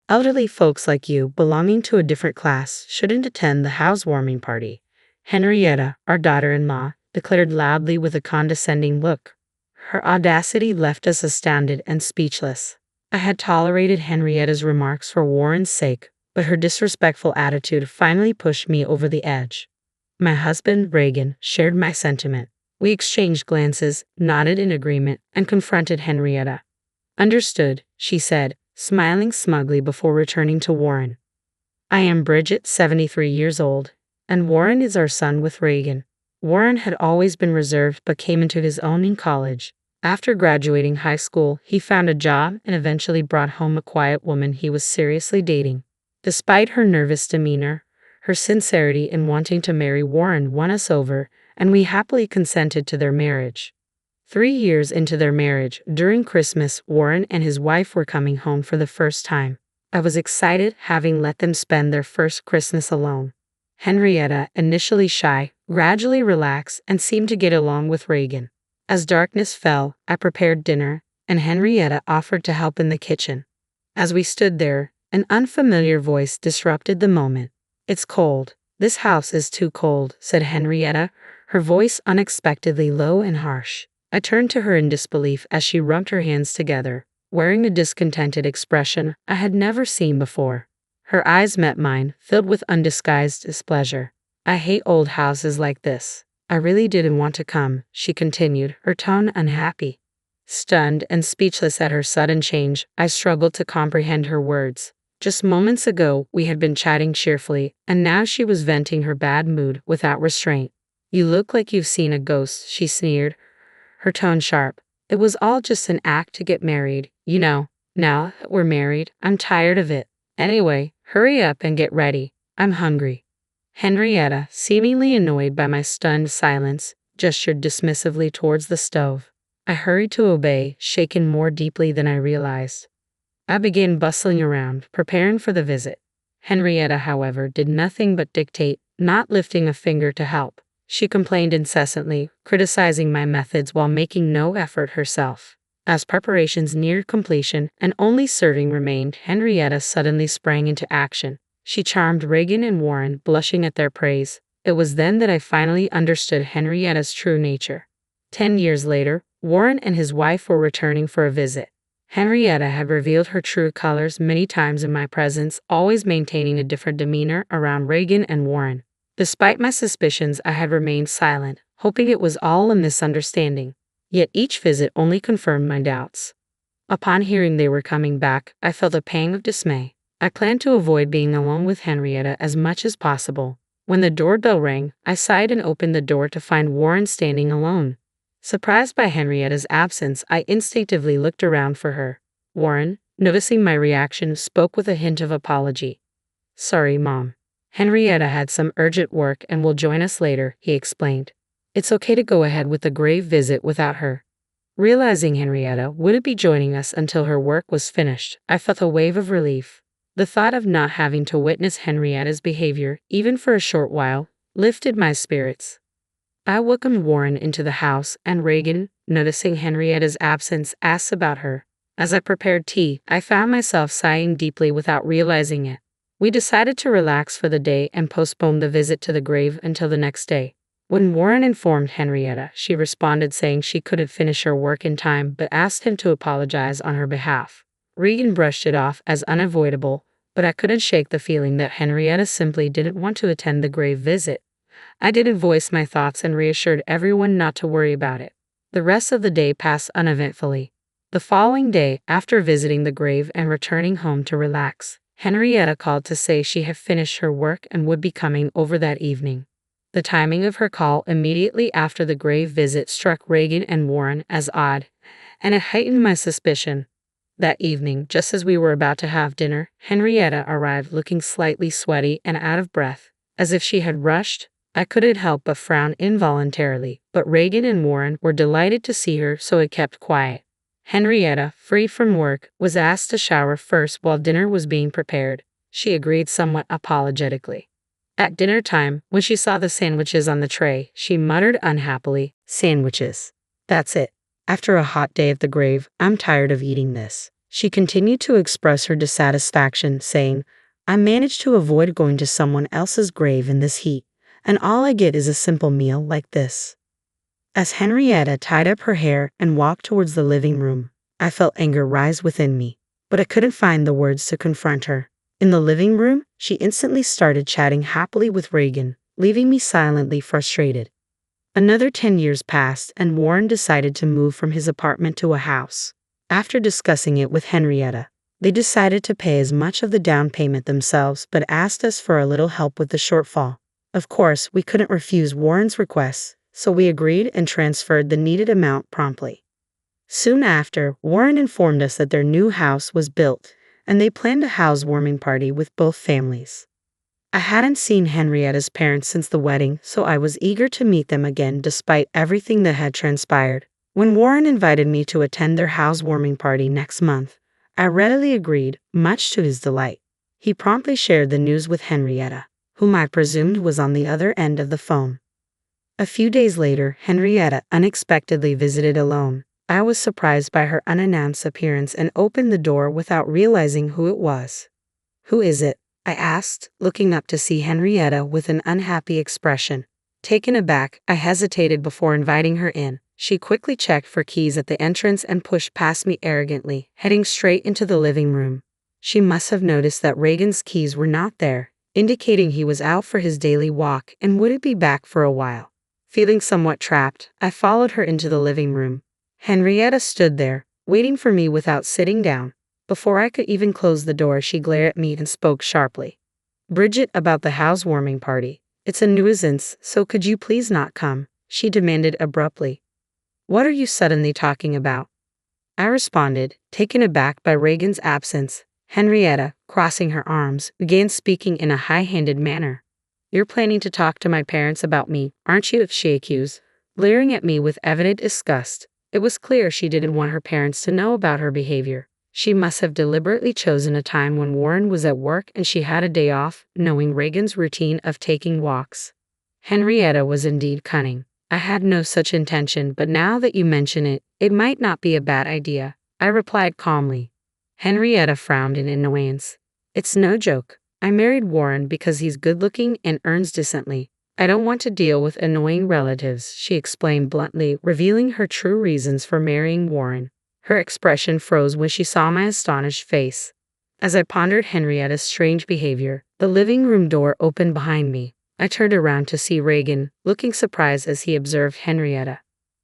Elderly folks like you, belonging to a different class, shouldn't attend the housewarming party. Henrietta, our daughter-in-law, declared loudly with a condescending look. Her audacity left us astounded and speechless. I had tolerated Henrietta's remarks for Warren's sake, but her disrespectful attitude finally pushed me over the edge. My husband, Reagan, shared my sentiment. We exchanged glances, nodded in agreement, and confronted Henrietta. "Understood," she said, smiling smugly before returning to Warren. "I am Bridget, 73 years old, and Warren is our son with Reagan." Warren had always been reserved but came into his own in college. After graduating high school, he found a job and eventually brought home a quiet woman he was seriously dating. Despite her nervous demeanor, her sincerity in wanting to marry Warren won us over, and we happily consented to their marriage. 3 years into their marriage, during Christmas, Warren and his wife were coming home for the first time. I was excited, having let them spend their first Christmas alone. Henrietta, initially shy, gradually relaxed and seemed to get along with Reagan. As darkness fell, I prepared dinner, and Henrietta offered to help in the kitchen. As we stood there, an unfamiliar voice disrupted the moment. "It's cold. This house is too cold," said Henrietta, her voice unexpectedly low and harsh. I turned to her in disbelief as she rubbed her hands together, wearing a discontented expression I had never seen before. Her eyes met mine, filled with undisguised displeasure. "I hate old houses like this. I really didn't want to come," she continued, her tone unhappy. Stunned and speechless at her sudden change, I struggled to comprehend her words. Just moments ago, we had been chatting cheerfully, and now she was venting her bad mood without restraint. "You look like you've seen a ghost," she sneered, her tone sharp. "It was all just an act to get married, you know. Now that we're married, I'm tired of it. Anyway, hurry up and get ready. I'm hungry." Henrietta, seemingly annoyed by my stunned silence, gestured dismissively towards the stove. I hurried to obey, shaken more deeply than I realized. I began bustling around, preparing for the visit. Henrietta, however, did nothing but dictate, not lifting a finger to help. She complained incessantly, criticizing my methods while making no effort herself. As preparations neared completion and only serving remained, Henrietta suddenly sprang into action. She charmed Reagan and Warren, blushing at their praise. It was then that I finally understood Henrietta's true nature. 10 years later, Warren and his wife were returning for a visit. Henrietta had revealed her true colors many times in my presence, always maintaining a different demeanor around Reagan and Warren. Despite my suspicions, I had remained silent, hoping it was all a misunderstanding. Yet each visit only confirmed my doubts. Upon hearing they were coming back, I felt a pang of dismay. I planned to avoid being alone with Henrietta as much as possible. When the doorbell rang, I sighed and opened the door to find Warren standing alone. Surprised by Henrietta's absence, I instinctively looked around for her. Warren, noticing my reaction, spoke with a hint of apology. "Sorry, Mom. Henrietta had some urgent work and will join us later," he explained. "It's okay to go ahead with the grave visit without her." Realizing Henrietta wouldn't be joining us until her work was finished, I felt a wave of relief. The thought of not having to witness Henrietta's behavior, even for a short while, lifted my spirits. I welcomed Warren into the house, and Reagan, noticing Henrietta's absence, asked about her. As I prepared tea, I found myself sighing deeply without realizing it. We decided to relax for the day and postpone the visit to the grave until the next day. When Warren informed Henrietta, she responded saying she couldn't finish her work in time but asked him to apologize on her behalf. Reagan brushed it off as unavoidable, but I couldn't shake the feeling that Henrietta simply didn't want to attend the grave visit. I didn't voice my thoughts and reassured everyone not to worry about it. The rest of the day passed uneventfully. The following day, after visiting the grave and returning home to relax, Henrietta called to say she had finished her work and would be coming over that evening. The timing of her call immediately after the grave visit struck Reagan and Warren as odd, and it heightened my suspicion. That evening, just as we were about to have dinner, Henrietta arrived looking slightly sweaty and out of breath, as if she had rushed. I couldn't help but frown involuntarily, but Reagan and Warren were delighted to see her, so it kept quiet. Henrietta, free from work, was asked to shower first while dinner was being prepared. She agreed somewhat apologetically. At dinner time, when she saw the sandwiches on the tray, she muttered unhappily, "Sandwiches. That's it. After a hot day at the grave, I'm tired of eating this." She continued to express her dissatisfaction, saying, I managed to avoid going to someone else's grave in this heat, and all I get is a simple meal like this. As Henrietta tied up her hair and walked towards the living room, I felt anger rise within me, but I couldn't find the words to confront her. In the living room, she instantly started chatting happily with Reagan, leaving me silently frustrated. Another 10 years passed, and Warren decided to move from his apartment to a house. After discussing it with Henrietta, they decided to pay as much of the down payment themselves but asked us for a little help with the shortfall. Of course, we couldn't refuse Warren's requests, so we agreed and transferred the needed amount promptly. Soon after, Warren informed us that their new house was built, and they planned a housewarming party with both families. I hadn't seen Henrietta's parents since the wedding, so I was eager to meet them again despite everything that had transpired. When Warren invited me to attend their housewarming party next month, I readily agreed, much to his delight. He promptly shared the news with Henrietta, whom I presumed was on the other end of the phone. A few days later, Henrietta unexpectedly visited alone. I was surprised by her unannounced appearance and opened the door without realizing who it was. Who is it? I asked, looking up to see Henrietta with an unhappy expression. Taken aback, I hesitated before inviting her in. She quickly checked for keys at the entrance and pushed past me arrogantly, heading straight into the living room. She must have noticed that Reagan's keys were not there, indicating he was out for his daily walk and wouldn't be back for a while. Feeling somewhat trapped, I followed her into the living room. Henrietta stood there, waiting for me without sitting down. Before I could even close the door, she glared at me and spoke sharply. Bridget, about the housewarming party. It's a nuisance, so could you please not come? She demanded abruptly. What are you suddenly talking about? I responded, taken aback by Reagan's absence. Henrietta, crossing her arms, began speaking in a high-handed manner. You're planning to talk to my parents about me, aren't you? She accused, glaring at me with evident disgust. It was clear she didn't want her parents to know about her behavior. She must have deliberately chosen a time when Warren was at work and she had a day off, knowing Reagan's routine of taking walks. Henrietta was indeed cunning. I had no such intention, but now that you mention it, it might not be a bad idea, I replied calmly. Henrietta frowned in annoyance. It's no joke. I married Warren because he's good-looking and earns decently. I don't want to deal with annoying relatives, she explained bluntly, revealing her true reasons for marrying Warren. Her expression froze when she saw my astonished face. As I pondered Henrietta's strange behavior, the living room door opened behind me. I turned around to see Reagan, looking surprised as he observed Henrietta.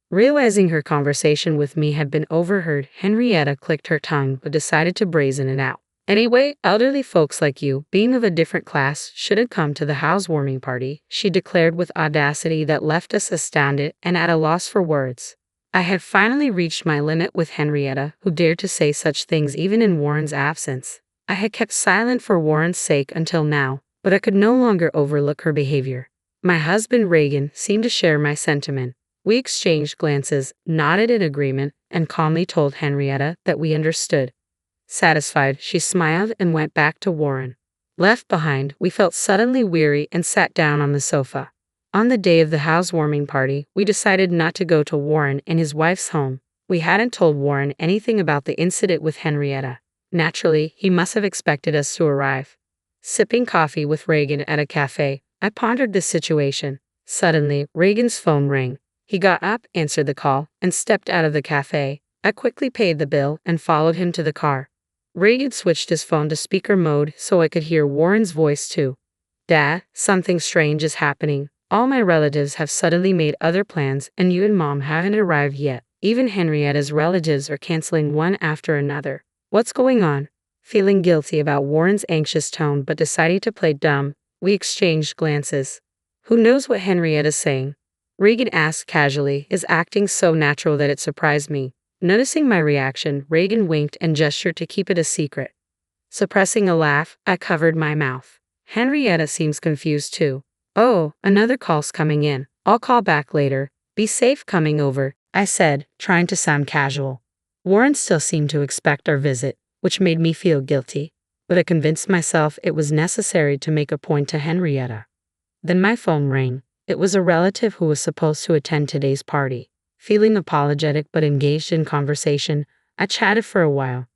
Realizing her conversation with me had been overheard, Henrietta clicked her tongue but decided to brazen it out. Anyway, elderly folks like you, being of a different class, shouldn't come to the housewarming party, she declared with audacity that left us astounded and at a loss for words. I had finally reached my limit with Henrietta, who dared to say such things even in Warren's absence. I had kept silent for Warren's sake until now, but I could no longer overlook her behavior. My husband Reagan seemed to share my sentiment. We exchanged glances, nodded in agreement, and calmly told Henrietta that we understood. Satisfied, she smiled and went back to Warren. Left behind, we felt suddenly weary and sat down on the sofa. On the day of the housewarming party, we decided not to go to Warren and his wife's home. We hadn't told Warren anything about the incident with Henrietta. Naturally, he must have expected us to arrive. Sipping coffee with Reagan at a cafe, I pondered this situation. Suddenly, Reagan's phone rang. He got up, answered the call, and stepped out of the cafe. I quickly paid the bill and followed him to the car. Reagan switched his phone to speaker mode so I could hear Warren's voice too. Dad, something strange is happening. All my relatives have suddenly made other plans and you and Mom haven't arrived yet. Even Henrietta's relatives are canceling one after another. What's going on? Feeling guilty about Warren's anxious tone but deciding to play dumb, we exchanged glances. Who knows what Henrietta's saying? Reagan asked casually, his acting so natural that it surprised me. Noticing my reaction, Reagan winked and gestured to keep it a secret. Suppressing a laugh, I covered my mouth. Henrietta seems confused too. Oh, another call's coming in. I'll call back later. Be safe coming over, I said, trying to sound casual. Warren still seemed to expect our visit, which made me feel guilty, but I convinced myself it was necessary to make a point to Henrietta. Then my phone rang. It was a relative who was supposed to attend today's party. Feeling apologetic but engaged in conversation, I chatted for a while.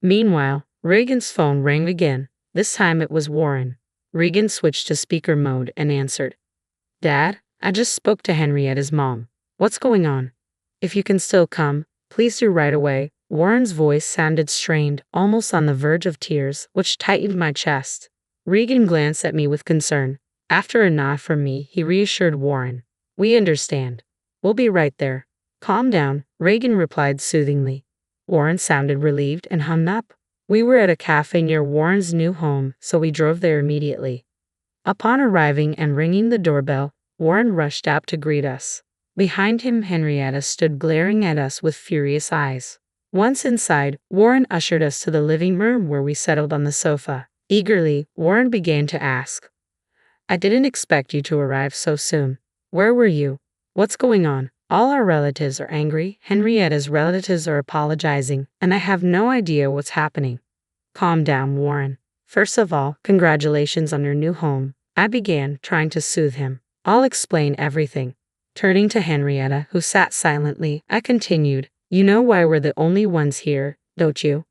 Meanwhile, Reagan's phone rang again. This time it was Warren. Regan switched to speaker mode and answered. Dad, I just spoke to Henrietta's mom. What's going on? If you can still come, please do right away. Warren's voice sounded strained, almost on the verge of tears, which tightened my chest. Regan glanced at me with concern. After a nod from me, he reassured Warren. We understand. We'll be right there. Calm down, Regan replied soothingly. Warren sounded relieved and hung up. We were at a cafe near Warren's new home, so we drove there immediately. Upon arriving and ringing the doorbell, Warren rushed out to greet us. Behind him, Henrietta stood glaring at us with furious eyes. Once inside, Warren ushered us to the living room where we settled on the sofa. Eagerly, Warren began to ask, I didn't expect you to arrive so soon. Where were you? What's going on? All our relatives are angry, Henrietta's relatives are apologizing, and I have no idea what's happening. Calm down, Warren. First of all, congratulations on your new home. I began, trying to soothe him. I'll explain everything. Turning to Henrietta, who sat silently, I continued, You know why we're the only ones here, don't you?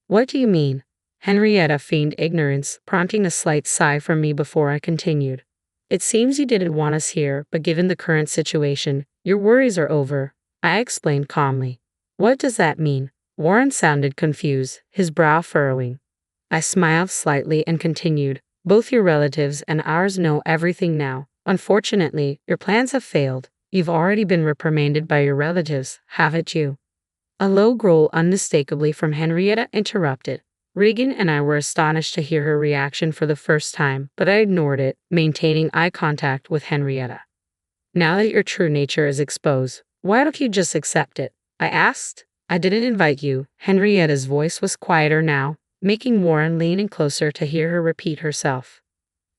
What do you mean? Henrietta feigned ignorance, prompting a slight sigh from me before I continued. It seems you didn't want us here, but given the current situation, your worries are over. I explained calmly. What does that mean? Warren sounded confused, his brow furrowing. I smiled slightly and continued. Both your relatives and ours know everything now. Unfortunately, your plans have failed. You've already been reprimanded by your relatives, haven't you? A low growl unmistakably from Henrietta interrupted. Regan and I were astonished to hear her reaction for the first time, but I ignored it, maintaining eye contact with Henrietta. Now that your true nature is exposed, why don't you just accept it? I asked. I didn't invite you. Henrietta's voice was quieter now, making Warren lean in closer to hear her repeat herself.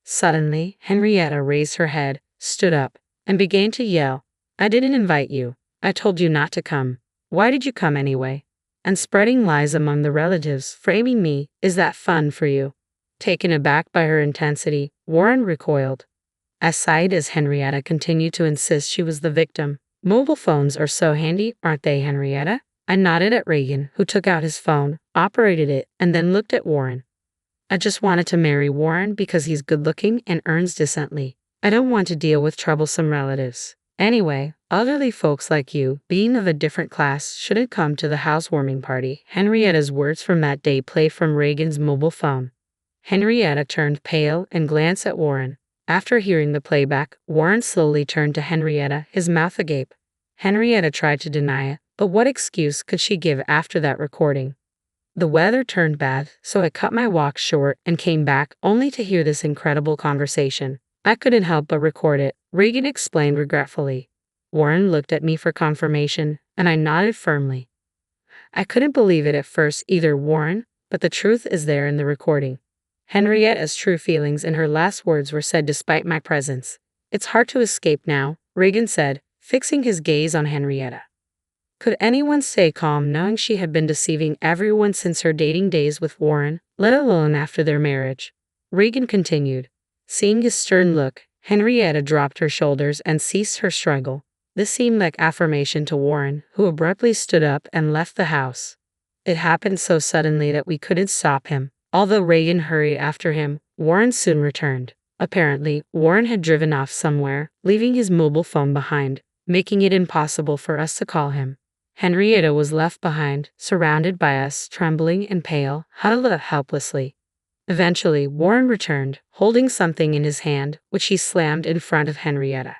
Suddenly, Henrietta raised her head, stood up, and began to yell. I didn't invite you. I told you not to come. Why did you come anyway? And spreading lies among the relatives, framing me, is that fun for you? Taken aback by her intensity, Warren recoiled. I sighed as Henrietta continued to insist she was the victim. Mobile phones are so handy, aren't they, Henrietta? I nodded at Regan, who took out his phone, operated it, and then looked at Warren. I just wanted to marry Warren because he's good-looking and earns decently. I don't want to deal with troublesome relatives. Anyway, elderly folks like you, being of a different class, shouldn't come to the housewarming party. Henrietta's words from that day played from Regan's mobile phone. Henrietta turned pale and glanced at Warren. After hearing the playback, Warren slowly turned to Henrietta, his mouth agape. Henrietta tried to deny it, but what excuse could she give after that recording? The weather turned bad, so I cut my walk short and came back only to hear this incredible conversation. I couldn't help but record it, Regan explained regretfully. Warren looked at me for confirmation, and I nodded firmly. I couldn't believe it at first either, Warren, but the truth is there in the recording. Henrietta's true feelings and her last words were said despite my presence. It's hard to escape now, Regan said, fixing his gaze on Henrietta. Could anyone stay calm knowing she had been deceiving everyone since her dating days with Warren, let alone after their marriage? Regan continued. Seeing his stern look, Henrietta dropped her shoulders and ceased her struggle. This seemed like affirmation to Warren, who abruptly stood up and left the house. It happened so suddenly that we couldn't stop him. Although Regan hurried after him, Warren soon returned. Apparently, Warren had driven off somewhere, leaving his mobile phone behind, making it impossible for us to call him. Henrietta was left behind, surrounded by us, trembling and pale, huddled up helplessly. Eventually, Warren returned, holding something in his hand, which he slammed in front of Henrietta.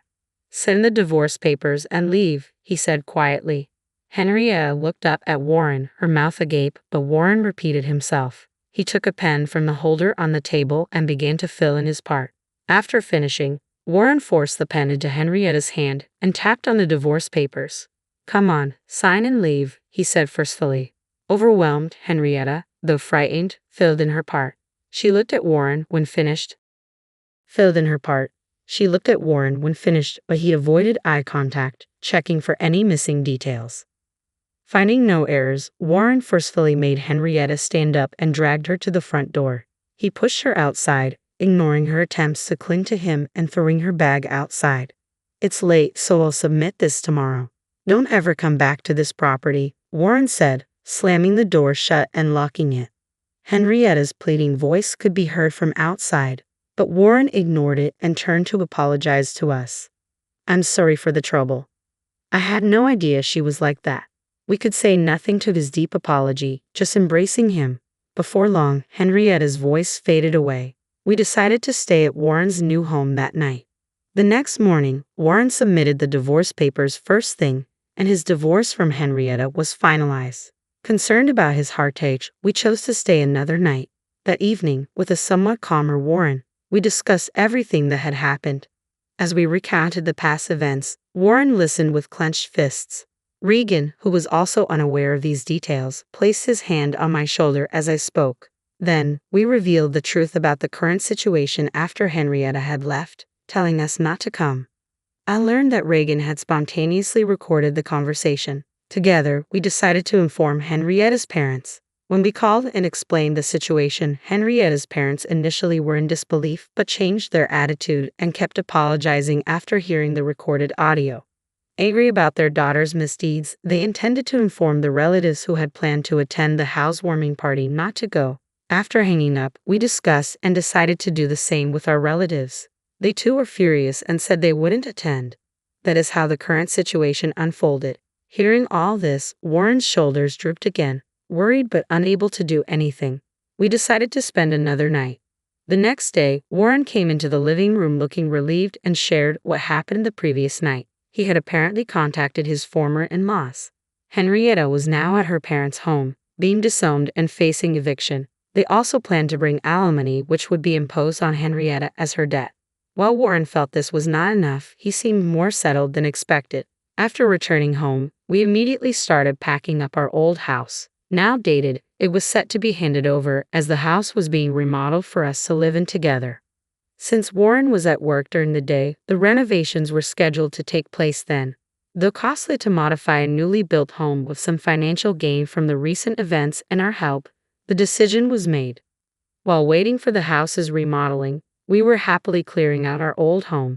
Send the divorce papers and leave, he said quietly. Henrietta looked up at Warren, her mouth agape, but Warren repeated himself. He took a pen from the holder on the table and began to fill in his part. After finishing, Warren forced the pen into Henrietta's hand and tapped on the divorce papers. Come on, sign and leave, he said forcefully. Overwhelmed, Henrietta, though frightened, filled in her part. She looked at Warren when finished. She looked at Warren when finished, but he avoided eye contact, checking for any missing details. Finding no errors, Warren forcefully made Henrietta stand up and dragged her to the front door. He pushed her outside, ignoring her attempts to cling to him and throwing her bag outside. It's late, so I'll submit this tomorrow. Don't ever come back to this property, Warren said, slamming the door shut and locking it. Henrietta's pleading voice could be heard from outside, but Warren ignored it and turned to apologize to us. "I'm sorry for the trouble. I had no idea she was like that." We could say nothing to his deep apology, just embracing him. Before long, Henrietta's voice faded away. We decided to stay at Warren's new home that night. The next morning, Warren submitted the divorce papers first thing, and his divorce from Henrietta was finalized. Concerned about his heartache, we chose to stay another night. That evening, with a somewhat calmer Warren, we discussed everything that had happened. As we recounted the past events, Warren listened with clenched fists. Regan, who was also unaware of these details, placed his hand on my shoulder as I spoke. Then, we revealed the truth about the current situation after Henrietta had left, telling us not to come. I learned that Regan had spontaneously recorded the conversation. Together, we decided to inform Henrietta's parents. When we called and explained the situation, Henrietta's parents initially were in disbelief but changed their attitude and kept apologizing after hearing the recorded audio. Angry about their daughter's misdeeds, they intended to inform the relatives who had planned to attend the housewarming party not to go. After hanging up, we discussed and decided to do the same with our relatives. They too were furious and said they wouldn't attend. That is how the current situation unfolded. Hearing all this, Warren's shoulders drooped again. Worried but unable to do anything, we decided to spend another night. The next day, Warren came into the living room looking relieved and shared what happened the previous night. He had apparently contacted his former in-laws. Henrietta was now at her parents' home, being disowned and facing eviction. They also planned to bring alimony, which would be imposed on Henrietta as her debt. While Warren felt this was not enough, he seemed more settled than expected. After returning home, we immediately started packing up our old house. Now dated, it was set to be handed over as the house was being remodeled for us to live in together. Since Warren was at work during the day, the renovations were scheduled to take place then. Though costly to modify a newly built home with some financial gain from the recent events and our help, the decision was made. While waiting for the house's remodeling, we were happily clearing out our old home.